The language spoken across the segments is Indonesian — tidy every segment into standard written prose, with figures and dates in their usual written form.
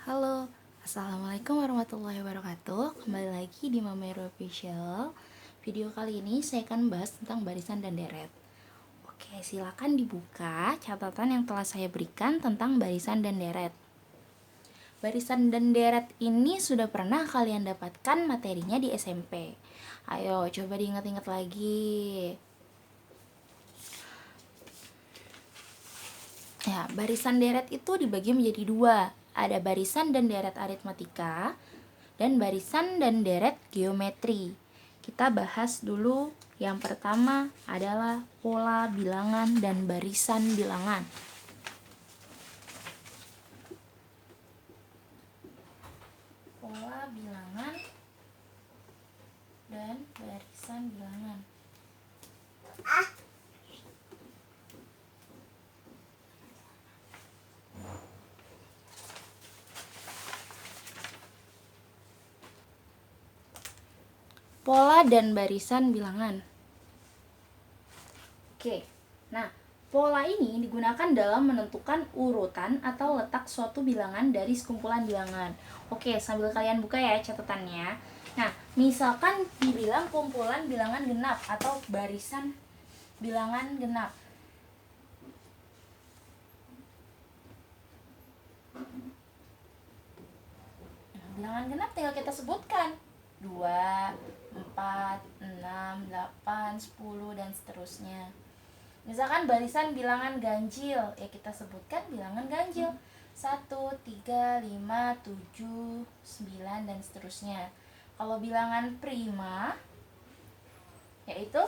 Halo, Assalamualaikum warahmatullahi wabarakatuh. Kembali lagi di Mamero Official. Video kali ini saya akan bahas tentang barisan dan deret. Oke, silakan dibuka catatan yang telah saya berikan tentang barisan dan deret. Barisan dan deret ini sudah pernah kalian dapatkan materinya di SMP. Ayo, coba diingat-ingat lagi. Ya, barisan deret itu dibagi menjadi dua. Ada barisan dan deret aritmatika dan barisan dan deret geometri. Kita bahas dulu yang pertama adalah pola bilangan dan barisan bilangan. Pola bilangan dan barisan bilangan. Pola dan barisan bilangan. Oke, nah pola ini digunakan dalam menentukan urutan atau letak suatu bilangan dari sekumpulan bilangan. Oke, sambil kalian buka ya catatannya. Nah, misalkan dibilang kumpulan bilangan genap atau barisan bilangan genap. Nah, bilangan genap tinggal kita sebutkan 2, 4, 6, 8, 10, dan seterusnya. Misalkan barisan bilangan ganjil, ya kita sebutkan bilangan ganjil 1, 3, 5, 7, 9, dan seterusnya. Kalau bilangan prima, yaitu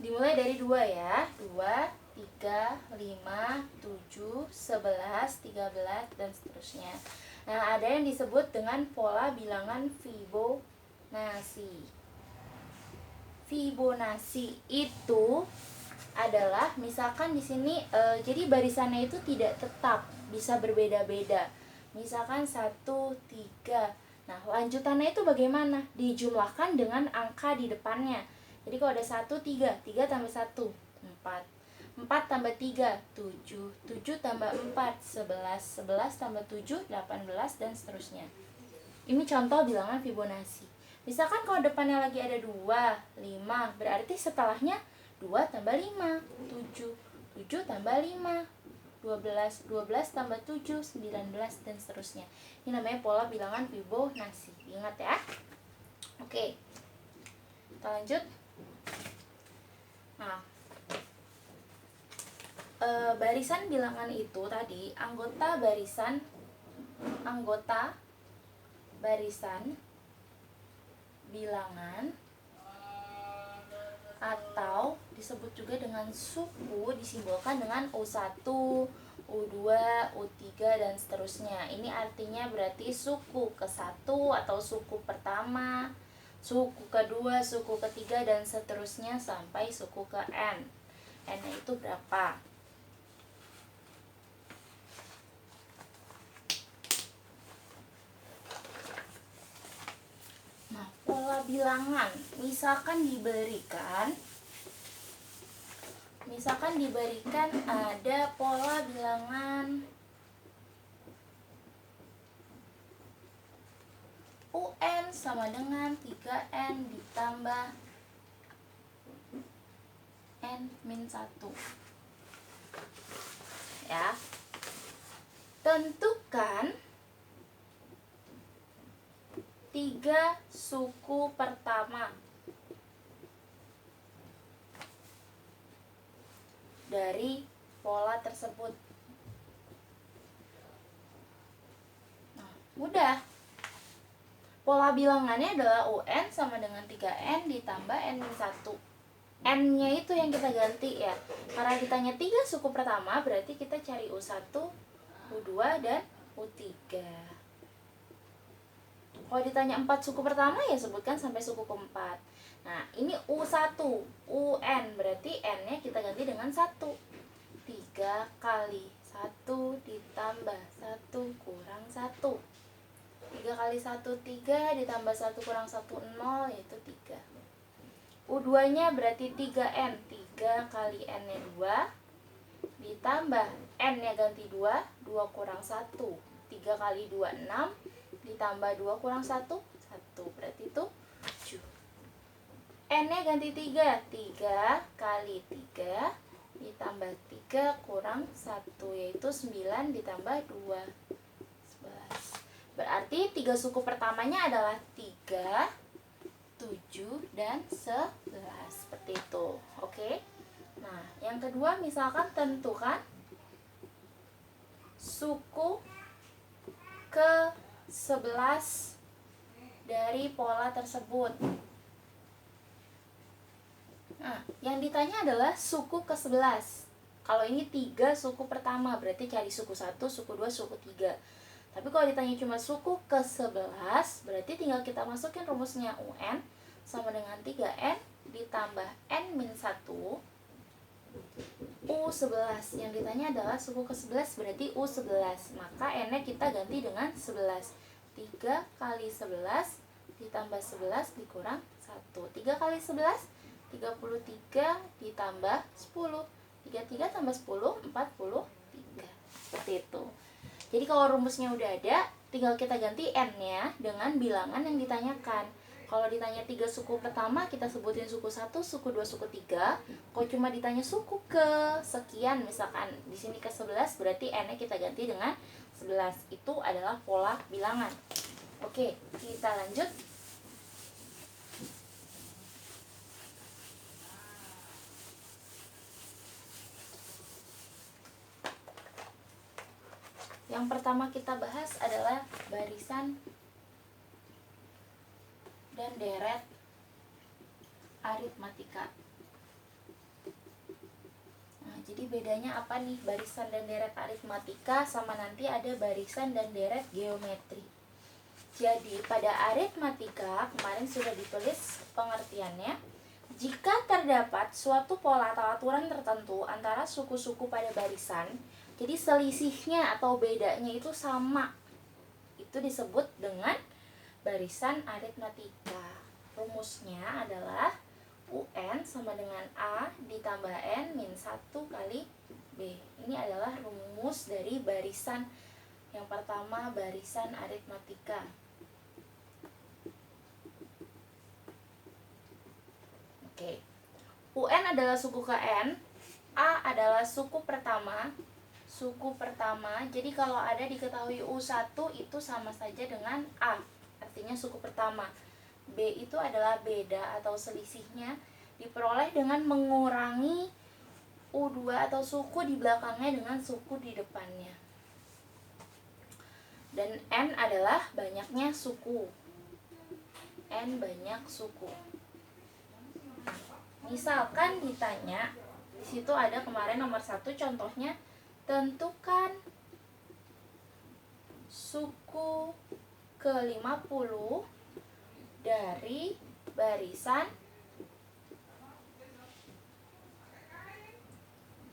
dimulai dari 2 ya, 2, 3, 5, 7, 11, 13, dan seterusnya. Nah, ada yang disebut dengan pola bilangan Fibonacci. Fibonacci itu adalah misalkan di sini jadi barisannya itu tidak tetap, bisa berbeda-beda. Misalkan 1, 3. Nah, lanjutannya itu bagaimana? Dijumlahkan dengan angka di depannya. Jadi kalau ada 1, 3, 3 tambah 1, 4. 4 tambah 3, 7. 7 tambah 4, 11. 11 tambah 7, 18, dan seterusnya. Ini contoh bilangan Fibonacci. Misalkan kalau depannya lagi ada 2, 5, berarti setelahnya 2 tambah 5, 7. 7 tambah 5, 12. 12 tambah 7, 19, dan seterusnya. Ini namanya pola bilangan Fibonacci. Ingat ya. Oke, kita lanjut. Nah, barisan bilangan itu tadi anggota barisan bilangan atau disebut juga dengan suku, disimbolkan dengan U1, U2, U3, dan seterusnya. Ini artinya berarti suku ke-1 atau suku pertama, suku kedua, suku ketiga, dan seterusnya sampai suku ke N. N-nya itu berapa? Nah, pola bilangan misalkan diberikan ada pola bilangan UN sama dengan 3N ditambah N-1. Ya. Tentukan 3 suku pertama dari pola tersebut. Nah, mudah. Pola bilangannya adalah UN sama dengan 3N ditambah N-1. N-nya itu yang kita ganti ya. Karena ditanya 3 suku pertama, berarti kita cari U1, U2, dan U3. Kalau ditanya 4 suku pertama, ya sebutkan sampai suku keempat. Nah, ini U1, UN, berarti N-nya kita ganti dengan 1. 3 kali 1 ditambah 1 kurang 1. 3 kali 1, 3, ditambah 1 kurang 1, 0, yaitu 3. U2-nya berarti 3N. 3 kali N-nya 2, ditambah N-nya ganti 2, 2 kurang 1. 3 kali 2 6, ditambah 2 kurang 1 1, berarti itu 7. N-nya ganti 3, 3 kali 3 ditambah 3 kurang 1, yaitu 9 ditambah 2, 11. Berarti 3 suku pertamanya adalah 3, 7, dan 11. Seperti itu. Oke. Nah, yang kedua misalkan tentukan suku ke-11 dari pola tersebut. Nah, yang ditanya adalah suku ke-11. Kalau ini 3 suku pertama, berarti cari suku 1, suku 2, suku 3. Tapi kalau ditanya cuma suku ke-11, berarti tinggal kita masukin rumusnya UN sama dengan 3N ditambah N-1 U11. Yang ditanya adalah suku ke-11, berarti U11. Maka N-nya kita ganti dengan 11. 3 kali 11 ditambah 11 dikurang 1. 3 kali 11 33 ditambah 10. 33 tambah 10 43. Seperti itu. Jadi kalau rumusnya udah ada, tinggal kita ganti N-nya dengan bilangan yang ditanyakan. Kalau ditanya 3 suku pertama, kita sebutin suku 1, suku 2, suku 3. Kalau cuma ditanya suku ke sekian, misalkan di sini ke 11, berarti N-nya kita ganti dengan 11. Itu adalah pola bilangan. Oke, kita lanjut. Yang pertama kita bahas adalah barisan dan deret aritmatika. Nah, jadi bedanya apa nih barisan dan deret aritmatika sama nanti ada barisan dan deret geometri. Jadi pada aritmatika kemarin sudah ditulis pengertiannya. Jika terdapat suatu pola atau aturan tertentu antara suku-suku pada barisan, jadi selisihnya atau bedanya itu sama, itu disebut dengan barisan aritmatika. Rumusnya adalah UN sama dengan A ditambah N min 1 kali B. Ini adalah rumus dari barisan yang pertama, barisan aritmatika. Oke. UN adalah suku ke N, A adalah suku pertama. Jadi kalau ada diketahui U1 itu sama saja dengan A, artinya suku pertama. B itu adalah beda atau selisihnya diperoleh dengan mengurangi U2 atau suku di belakangnya dengan suku di depannya. Dan N adalah banyaknya suku. N banyak suku. Misalkan ditanya, di situ ada kemarin nomor 1 contohnya, tentukan suku ke-50 dari barisan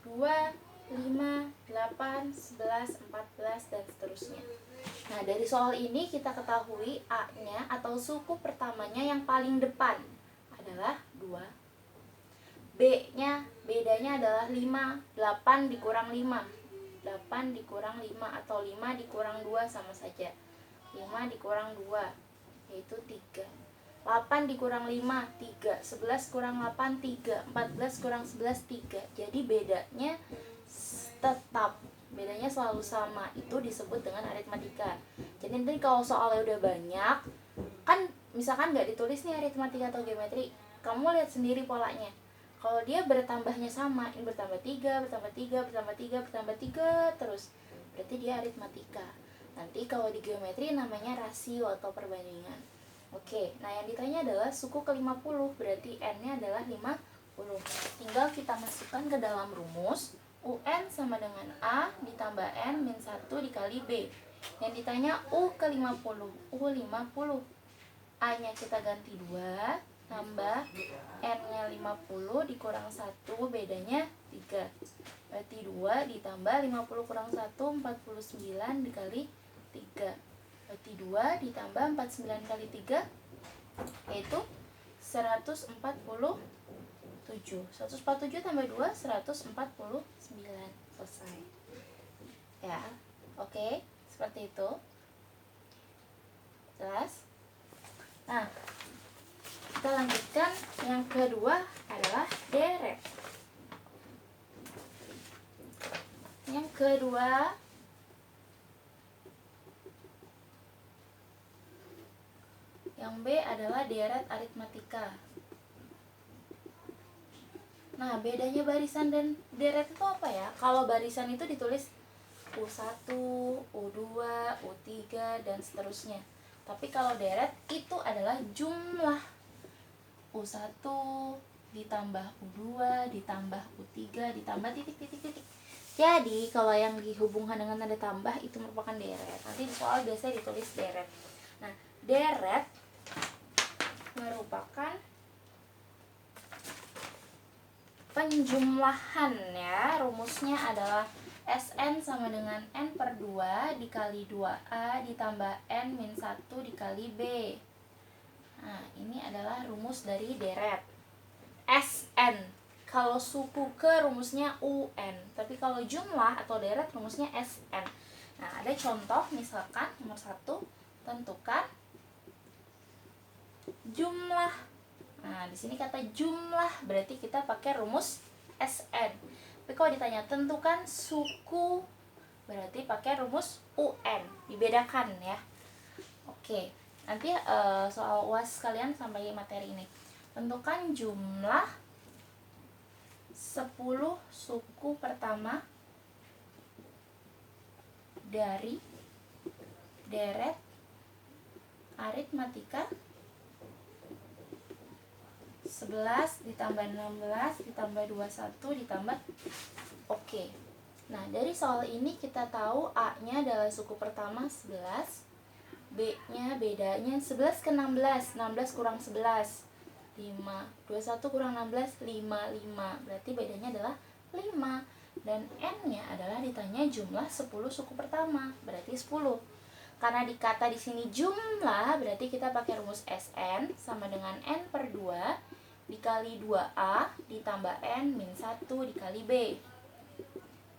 2, 5, 8, 11, 14, dan seterusnya. Nah, dari soal ini kita ketahui A-nya atau suku pertamanya yang paling depan adalah 2. B-nya, bedanya adalah 5, 8 dikurang 5. 8 dikurang 5 atau 5 dikurang 2 sama saja. 5 dikurang 2 yaitu 3. 8 dikurang 5 3. 11 kurang 8 3. 14 kurang 11 3. Jadi bedanya tetap, bedanya selalu sama. Itu disebut dengan aritmatika. Jadi nanti kalau soalnya udah banyak, kan misalkan nggak ditulis nih aritmatika atau geometri, kamu lihat sendiri polanya. Kalau dia bertambahnya sama, ini bertambah 3, bertambah 3, bertambah 3, bertambah 3 terus, berarti dia aritmatika. Nanti kalau di geometri namanya rasio atau perbandingan. Oke, nah yang ditanya adalah suku ke-50, berarti N-nya adalah 50. Tinggal kita masukkan ke dalam rumus. UN sama dengan A ditambah N min 1 dikali B. Yang ditanya U ke-50, U50. A-nya kita ganti 2 tambah N-nya 50 dikurang 1, bedanya 3. Berarti 2 ditambah 50 kurang 1, 49 dikali 3. Berarti 2 ditambah 49 kali 3 yaitu 147. 147 tambah 2, 149. Selesai. Ya, oke. Seperti itu. Jelas? Nah, kita lanjutkan. Yang kedua adalah deret. Yang kedua yang B adalah deret aritmatika. Nah, bedanya barisan dan deret itu apa ya? Kalau barisan itu ditulis U1, U2, U3, dan seterusnya. Tapi kalau deret itu adalah jumlah U1 ditambah U2 ditambah U3 ditambah titik-titik-titik. Jadi kalau yang dihubungkan dengan tanda tambah itu merupakan deret. Nanti di soal biasanya ditulis deret. Nah, deret merupakan penjumlahan ya. Rumusnya adalah Sn sama dengan N per 2 dikali 2A ditambah N min 1 dikali B. Nah, ini adalah rumus dari deret. Sn. Kalau suku ke rumusnya UN. Tapi kalau jumlah atau deret rumusnya Sn. Nah, ada contoh misalkan nomor 1, tentukan jumlah. Nah, di sini kata jumlah berarti kita pakai rumus Sn. Tapi kalau ditanya tentukan suku berarti pakai rumus UN. Dibedakan ya. Oke, nanti soal UAS kalian sampai materi ini. Tentukan jumlah 10 suku pertama dari deret aritmatika 11 ditambah 16 ditambah 21 ditambah Oke. Nah, dari soal ini kita tahu A-nya adalah suku pertama 11, B-nya bedanya 11 ke 16, 16 kurang 11 5, 21 kurang 16 5, 5. Berarti bedanya adalah 5. Dan N-nya adalah ditanya jumlah 10 suku pertama, berarti 10. Karena dikata di sini jumlah, berarti kita pakai rumus Sn sama dengan N per 2 dikali 2A ditambah N min 1 dikali B.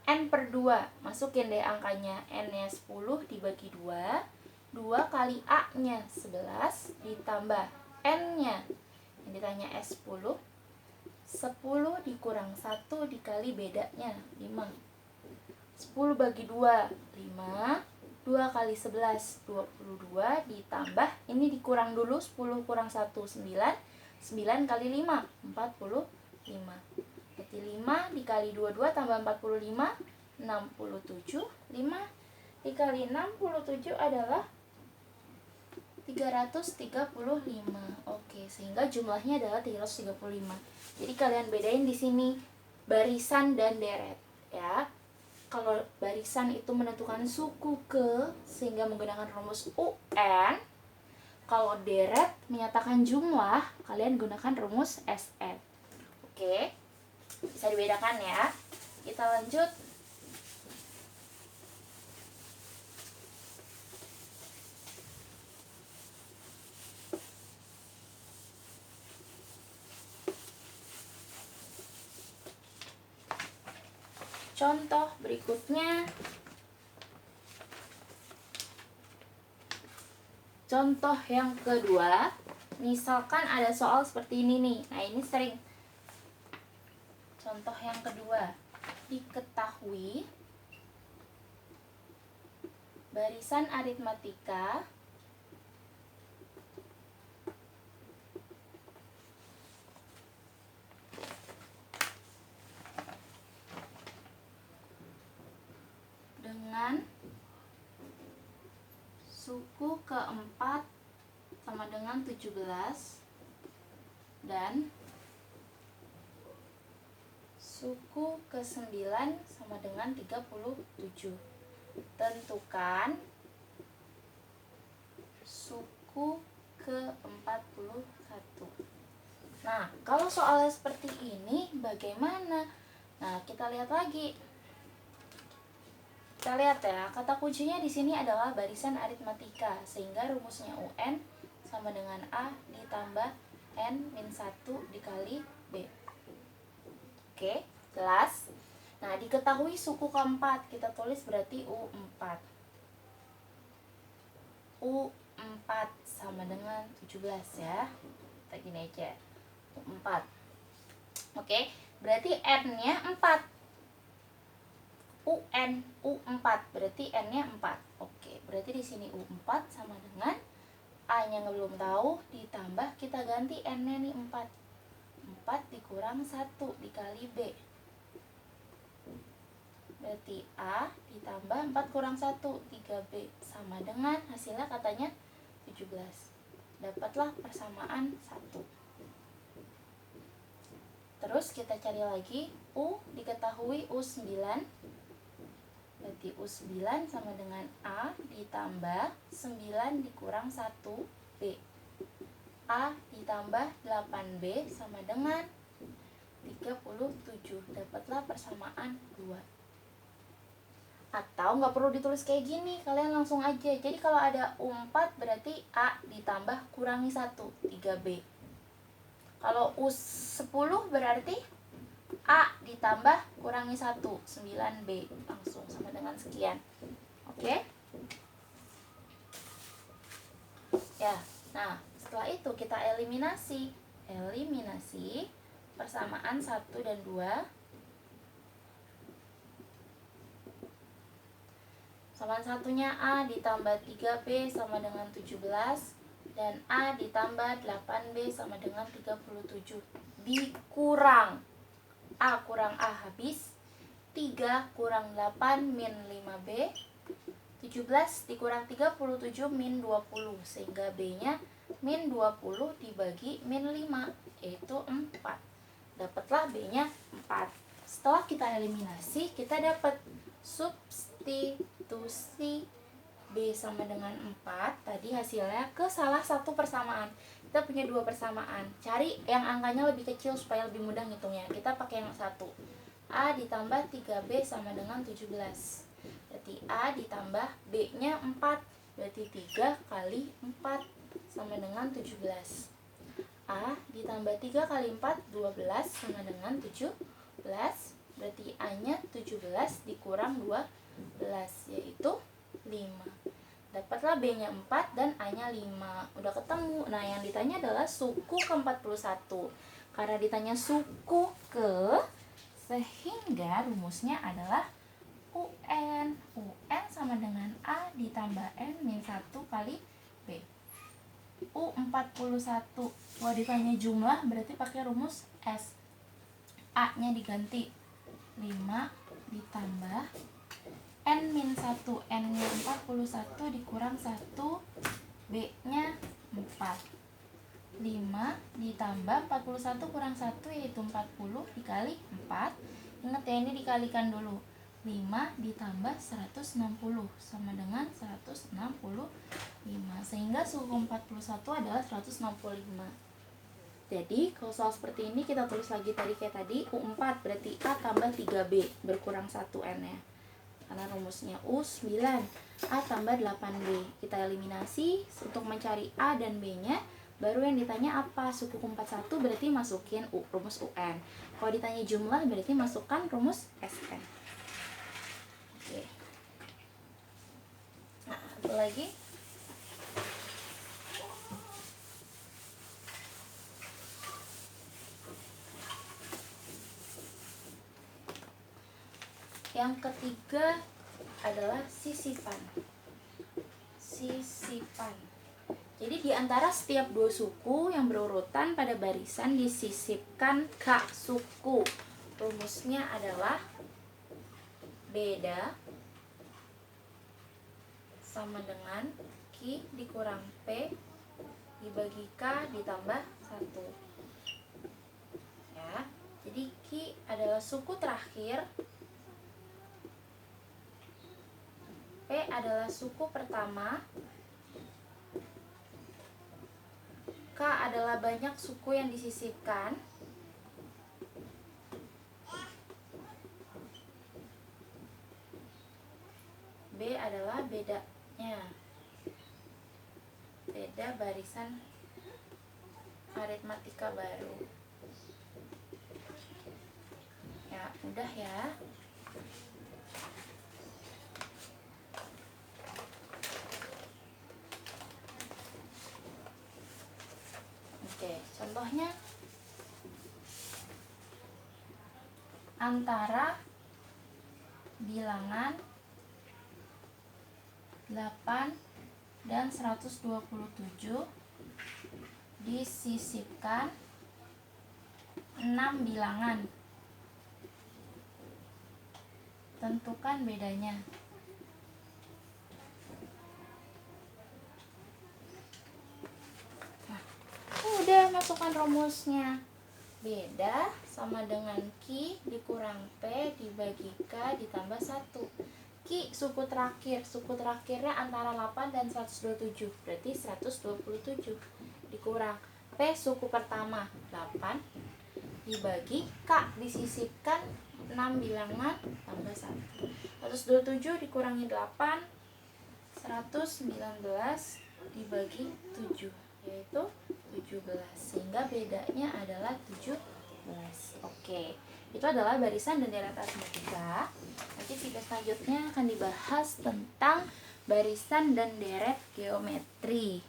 N per 2, masukin deh angkanya. N-nya 10 dibagi 2, 2 kali A-nya 11 ditambah N-nya yang ditanya S10, 10 dikurang 1 dikali bedanya 5. 10 bagi 2, 5. 2 kali 11, 22 ditambah, ini dikurang dulu, 10 kurang 1, 9. 9 kali 5, 45. Berarti 5 dikali 22 tambah 45, 67. 5 dikali 67 adalah 335. Oke, sehingga jumlahnya adalah 335. Jadi kalian bedain di sini barisan dan deret ya. Kalau barisan itu menentukan suku ke sehingga menggunakan rumus UN. Kalau deret menyatakan jumlah, kalian gunakan rumus Sn. Oke, bisa dibedakan ya. Kita lanjut. Contoh berikutnya. Contoh yang kedua, misalkan ada soal seperti ini nih. Nah, ini sering. Contoh yang kedua, diketahui barisan aritmatika dengan suku keempat sama dengan 17 dan suku ke-9 sama dengan 37. Tentukan suku ke-41. Nah, kalau soalnya seperti ini bagaimana? Nah, kita lihat lagi. Kita lihat ya, kata kuncinya di sini adalah barisan aritmatika, sehingga rumusnya UN sama dengan A ditambah N min 1 dikali B. Oke, jelas? Nah, diketahui suku keempat, kita tulis berarti U4. U4 sama dengan 17 ya. Kita gini aja, U4. Oke, berarti N-nya 4. U4 berarti N-nya 4. Oke, berarti di sini U4 sama dengan A-nya belum tahu, ditambah kita ganti N-nya nih 4. 4 dikurang 1 dikali B. Berarti A ditambah 4 kurang 1, 3B, sama dengan hasilnya katanya 17. Dapatlah persamaan 1. Terus kita cari lagi U, diketahui U9. Berarti U9 sama dengan A ditambah 9 dikurang 1B. A ditambah 8B sama dengan 37. Dapatlah persamaan 2. Atau nggak perlu ditulis kayak gini, kalian langsung aja. Jadi kalau ada U4 berarti A ditambah kurangi 1, 3B. Kalau U10 berarti A ditambah kurangi 1, 9B. Langsung sama dengan sekian. Oke? Ya, nah setelah itu kita eliminasi. Eliminasi persamaan 1 dan 2. Samaan satunya A ditambah 3B sama dengan 17, dan A ditambah 8B sama dengan 37. Dikurang A kurang A habis, 3 kurang 8 min 5B, 17 dikurang 37 min 20, sehingga B-nya min 20 dibagi min 5, yaitu 4. Dapatlah B-nya 4. Setelah kita eliminasi, kita dapat substitusi B sama dengan 4. Tadi hasilnya ke salah satu persamaan. Kita punya 2 persamaan. Cari yang angkanya lebih kecil supaya lebih mudah ngitungnya. Kita pakai yang 1. A ditambah 3B sama dengan 17. Berarti A ditambah B-nya 4. Berarti 3 kali 4 sama dengan 17. A ditambah 3 kali 4, 12 sama dengan 17. Berarti A-nya 17 dikurang 12, yaitu 5. Dapatlah B-nya 4 dan A-nya 5. Udah ketemu. Nah, yang ditanya adalah suku ke-41. Karena ditanya suku ke, sehingga rumusnya adalah UN. UN sama dengan A ditambah N min 1 kali B. U41. Kalau ditanya jumlah berarti pakai rumus S. A-nya diganti 5 ditambah N min 1, N-nya 41 dikurang 1, B-nya 4. 5 ditambah 41 kurang 1 yaitu 40 dikali 4. Ingat ya, ini dikalikan dulu. 5 ditambah 160 sama dengan 165. Sehingga suku 41 adalah 165. Jadi kalau soal seperti ini kita tulis lagi kayak tadi, U4 berarti A tambah 3B berkurang 1 N-nya. Karena rumusnya U9, A tambah 8B. Kita eliminasi untuk mencari A dan B-nya. Baru yang ditanya apa? Suku 41 berarti masukin rumus UN. Kalau ditanya jumlah berarti masukkan rumus SN. Oke. Nah, satu lagi. Yang ketiga adalah sisipan. Sisipan. Jadi di antara setiap 2 suku yang berurutan pada barisan disisipkan K suku. Rumusnya adalah beda sama dengan Q dikurang P dibagi K ditambah 1. Ya. Jadi Q adalah suku terakhir, P adalah suku pertama, K adalah banyak suku yang disisipkan, B adalah bedanya, beda barisan aritmatika baru. Ya, udah ya. contohnya antara bilangan 8 dan 127 disisipkan 6 bilangan. Tentukan bedanya. Nah, udah masukkan rumusnya. Beda sama dengan Q dikurang P dibagi K ditambah 1. Q suku terakhirnya antara 8 dan 127, berarti 127 dikurang P suku pertama 8 dibagi K disisipkan 6 bilangan tambah 1. 127 dikurangi 8, 119 dibagi 7, yaitu 17, sehingga bedanya adalah 17. Oke, itu adalah barisan dan deret aritmatika. Nanti video selanjutnya akan dibahas tentang barisan dan deret geometri.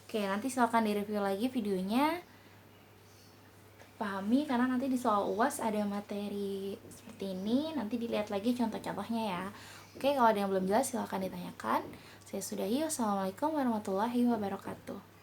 Oke, nanti silakan direview lagi videonya, pahami, karena nanti di soal UAS ada materi seperti ini. Nanti dilihat lagi contoh-contohnya ya. Oke, kalau ada yang belum jelas silakan ditanyakan. Saya sudahi. Wassalamualaikum warahmatullahi wabarakatuh.